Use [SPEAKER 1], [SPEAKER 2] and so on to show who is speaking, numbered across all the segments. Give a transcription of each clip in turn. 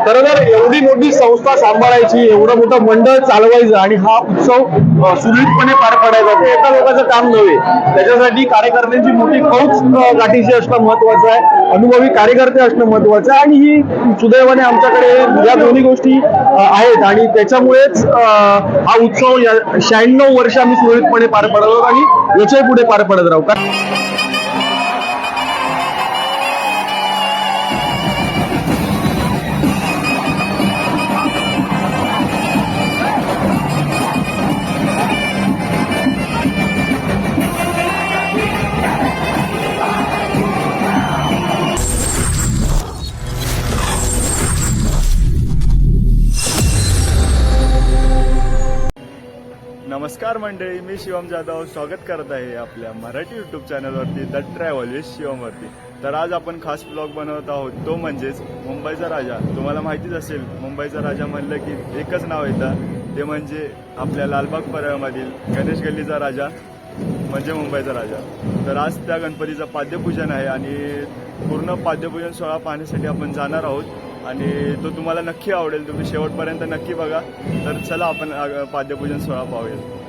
[SPEAKER 1] खरं तर एवढी मोठी संस्था सांभाळायची, एवढं मोठं मंडळ चालवायचं आणि हा उत्सव सुरळीतपणे पार पाडायचा ते एका लोकांचं काम नव्हे. त्याच्यासाठी कार्यकर्त्यांची मोठी फौज गाठीशी असणं महत्वाचं आहे, अनुभवी कार्यकर्ते असणं महत्वाचं आहे आणि ही सुदैवाने आमच्याकडे या दोन्ही गोष्टी आहेत आणि त्याच्यामुळेच हा उत्सव 96 वर्ष आम्ही सुरळीतपणे पार पडलो आणि याच्याही पुढे पार पडत राहू.
[SPEAKER 2] नमस्कार मंडळी, मी शिवम जाधव स्वागत करत आहे आपल्या मराठी यूट्यूब चॅनलवरती द ट्रॅव्हल विथ शिवमवरती. तर आज आपण खास ब्लॉग बनवत आहोत, तो म्हणजेच मुंबईचा राजा. तुम्हाला माहितीच असेल, मुंबईचा राजा म्हणलं की एकच नाव येतं, ते म्हणजे आपल्या लालबाग परळमधील गणेश गल्लीचा राजा म्हणजे मुंबईचा राजा. तर आज त्या गणपतीचं पाद्यपूजन आहे आणि पूर्ण पाद्यपूजन सोहळा पाहण्यासाठी आपण जाणार आहोत आणि तो तुम्हाला नक्की आवडेल. तुम्ही शेवटपर्यंत नक्की बघा. तर चला आपण पाद्यपूजन सोहळा पाहूया.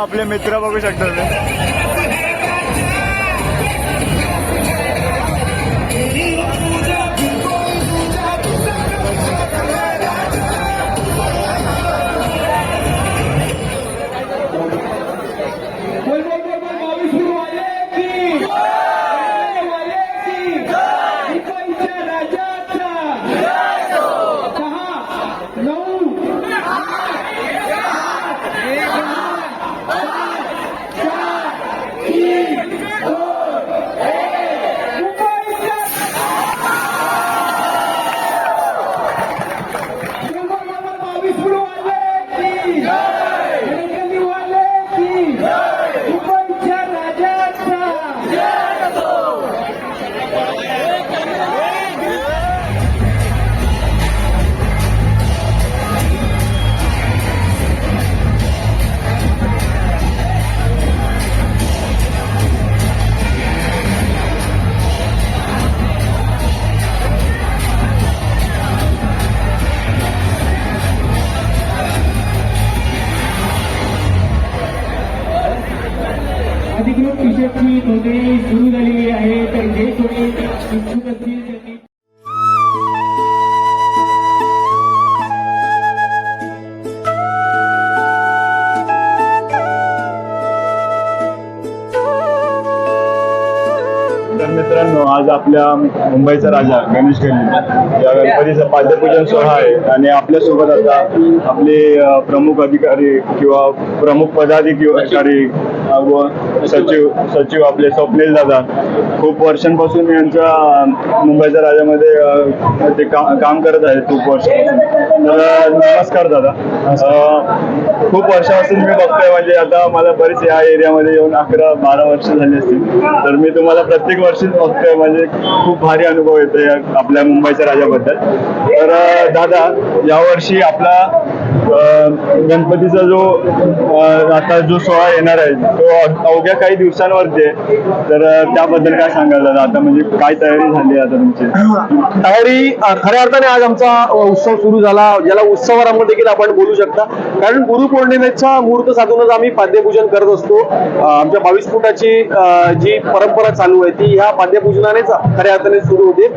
[SPEAKER 2] आपले मित्र बघू शकता तुम्ही.
[SPEAKER 3] अधिकृत टी-शर्टची नोंदणी सुरू झालेली आहे. तर जे कोणी इच्छुक असतील त्यांनी
[SPEAKER 2] तर मित्रांनो, आज आपल्या मुंबईचा राजा गणेश गल्ली या गणपतीचा पाद्यपूजन सोहळा आहे आणि आपल्यासोबत आता आपले प्रमुख अधिकारी किंवा प्रमुख पदाधिकारी व सचिव आपले स्वप्नील दादा खूप वर्षांपासून यांच्या मुंबईच्या राजामध्ये ते काम करत आहेत खूप वर्षापासून. तर नमस्कार दादा. खूप वर्षापासून मी बघतोय, म्हणजे आता मला बरेच या एरियामध्ये येऊन 11-12 वर्ष झाली असतील. तर मी तुम्हाला प्रत्येक वर्षीच बघतोय, म्हणजे खूप भारी अनुभव येतो या आपल्या मुंबईच्या राजाबद्दल. तर दादा, यावर्षी आपला गणपतीचा जो आता जो सोहळा येणार आहे तो अवघ्या काही दिवसांवरती आहे. तर त्याबद्दल काय सांगाल दादा? आता म्हणजे काय तयारी झाली आता तुमची?
[SPEAKER 1] तयारी खऱ्या अर्थाने आज आमचा उत्सव सुरू झाला, ज्याला उत्सवाराम देखील आपण बोलू शकता. कारण गुरुपौर्णिमेचा मुहूर्त साधूनच आम्ही पाद्यपूजन करत असतो. आमच्या 22 फुटाची जी परंपरा चालू आहे ती ह्या पाद्यपूजनानेच खऱ्या अर्थाने सुरू होते.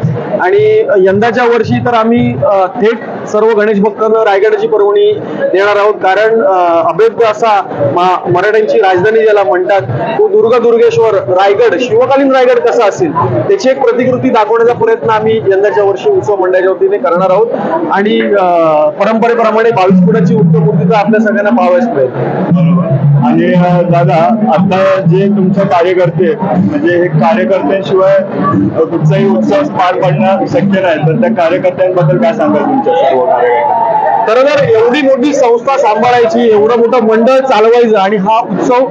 [SPEAKER 1] आणि यंदाच्या वर्षी तर आम्ही थेट सर्व गणेश भक्तांना रायगडाची पर्वणी देणार आहोत. कारण अभेद्य असा मराठ्यांची राजधानी ज्याला म्हणतात तो दुर्गेश्वर रायगड, शिवकालीन रायगड कसा असेल त्याची एक प्रतिकृती दाखवण्याचा प्रयत्न आम्ही यंदाच्या वर्षी उत्सव मंडळाच्या वतीने करणार आहोत. आणि परंपरेप्रमाणे 22 फुटाची उत्सव मूर्ती तर आपल्या सगळ्यांना पाहावयास मिळेल.
[SPEAKER 2] बरोबर. आणि दादा, आता जे तुमचे कार्यकर्ते, म्हणजे हे कार्यकर्त्यांशिवाय कुठचाही उत्सव पार पडणं शक्य नाही, तर त्या कार्यकर्त्यांबद्दल काय सांगाल तुमच्या सर्व कार्यकर्त्यांना?
[SPEAKER 1] खरं तर एवढी मोठी संस्था सांभाळायची, एवढं मोठं मंडळ चालवायचं आणि हा उत्सव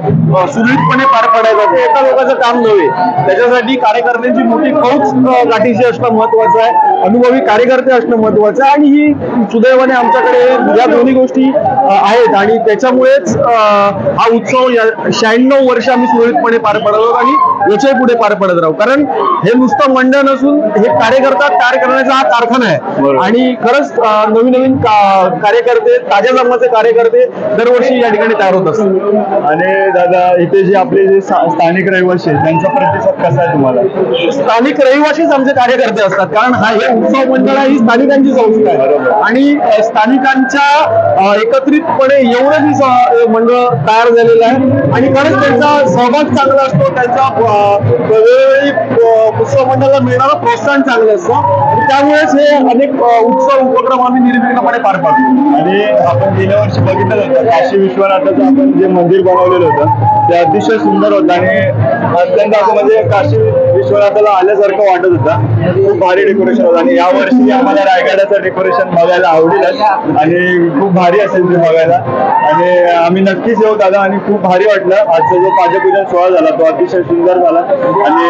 [SPEAKER 1] सुरळीतपणे पार पाडायचा ते एका लोकांचं काम नव्हे. त्याच्यासाठी कार्यकर्त्यांची मोठी फौज गाठीशी असणं महत्वाचं आहे, अनुभवी कार्यकर्ते असणं महत्वाचं आहे. आणि ही सुदैवाने आमच्याकडे या दोन्ही गोष्टी आहेत आणि त्याच्यामुळेच हा उत्सव 96 वर्ष आम्ही सुरळीतपणे पार पडलो आणि याच्याही पुढे पार पडत राहू. कारण हे नुसतं मंडळ नसून हे कार्यकर्ता तयार करण्याचा हा कारखाना आहे. आणि खरंच नवीन कार्यकर्ते, ताज्या जन्माचे कार्यकर्ते दरवर्षी या ठिकाणी तयार होत असतात.
[SPEAKER 2] आणि दादा, इथे जे आपले जे स्थानिक रहिवासी आहेत त्यांचा प्रतिसाद कसा आहे तुम्हाला?
[SPEAKER 1] स्थानिक रहिवासीच आमचे कार्यकर्ते असतात. कारण हा हे उत्सव मंडळ ही स्थानिकांची संस्था आहे आणि स्थानिकांच्या एकत्रितपणे एवढं ही मंडळ तयार झालेलं आहे. आणि खरंच त्यांचा सहभाग चांगला असतो, त्यांचा वेळोवेळी उत्सव मंडळाला मिळणारं प्रोत्साहन चांगलं असतं. त्यामुळेच हे अनेक उत्सव उपक्रम आम्ही निर्विघ्नपणे पार पाडतो.
[SPEAKER 2] आणि आपण गेल्या वर्षी बघितलं होतं काशी विश्वनाथाचं आपण जे मंदिर बनवलेलं होतं ते अतिशय सुंदर होतं आणि अत्यंत असं म्हणजे काशी विश्वनाथाला आल्यासारखं वाटत होतं. खूप भारी डेकोरेशन होतं आणि यावर्षी आम्हाला रायगडाचं डेकोरेशन बघायला आवडेलच आणि खूप भारी असेल ते बघायला. आणि आम्ही नक्कीच येऊ दादा. आणि खूप भारी वाटलं आजचा जो पाद्यपूजन सोहळा झाला तो अतिशय सुंदर झाला आणि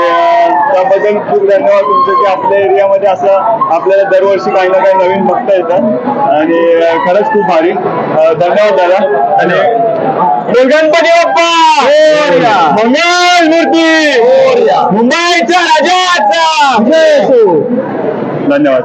[SPEAKER 2] त्याबद्दल खूप धन्यवाद तुमचे की आपल्या एरियामध्ये असं आपल्याला दरवर्षी काही ना काही नवीन बघता येतात आणि खरंच खूप भारी. धन्यवाद दादा. आणि
[SPEAKER 1] गणपती बाप्पा मंगल मूर्ती मुंबईच्या राजाचा जय असो.
[SPEAKER 2] धन्यवाद.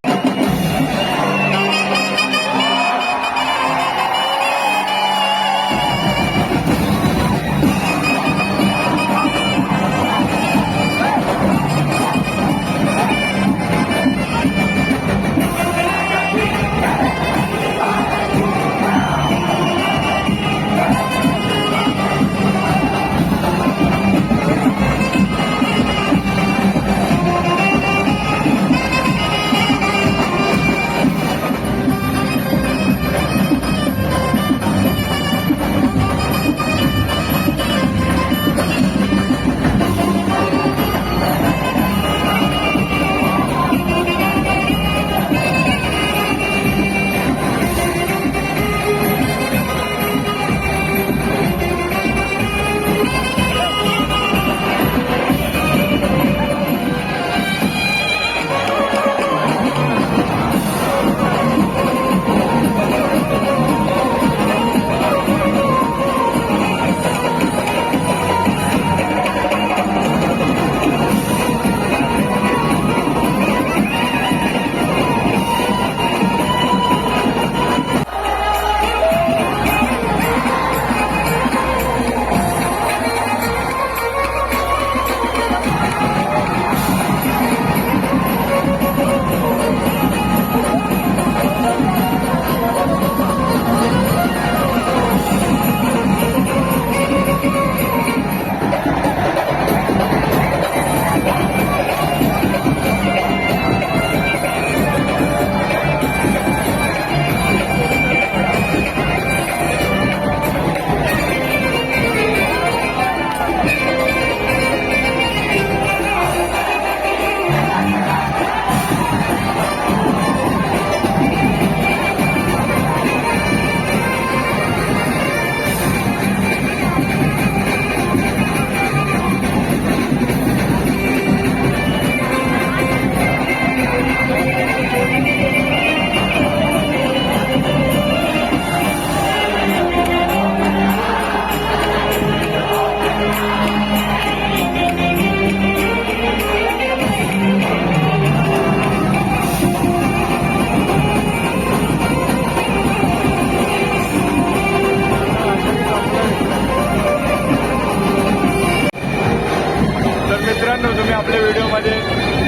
[SPEAKER 2] मित्रांनो, तुम्ही आपल्या व्हिडिओमध्ये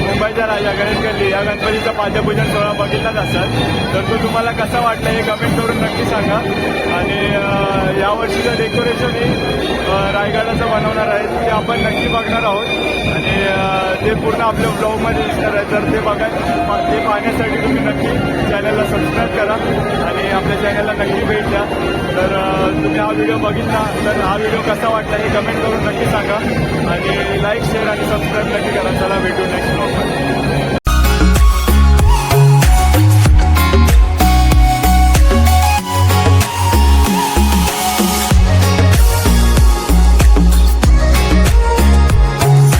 [SPEAKER 2] मुंबईचा राजा गणेश गल्ली या गणपतीचा पाद्यपूजन सोहळा बघितलाच असाल, तर तो तुम्हाला कसा वाटला हे कमेंट करून नक्की सांगा. आणि यावर्षीचं डेकोरेशन हे रायगडाचं बनवणार आहे ते आपण नक्की बघणार आहोत आणि ते पूर्ण आपल्या ब्लॉगमध्ये दिसणार आहे. तर ते ते पाहण्यासाठी तुम्ही नक्की चॅनलला सबस्क्राईब करा आणि आपल्या चॅनलला नक्की भेट द्या. तर तुम्ही हा व्हिडिओ बघितला तर हा व्हिडिओ कसा वाटला हे कमेंट करून नक्की सांगा आणि लाईक शेअर आणि सबस्क्राईब नक्की करा. चला भेटू नेक्स्ट ब्लॉगमध्ये.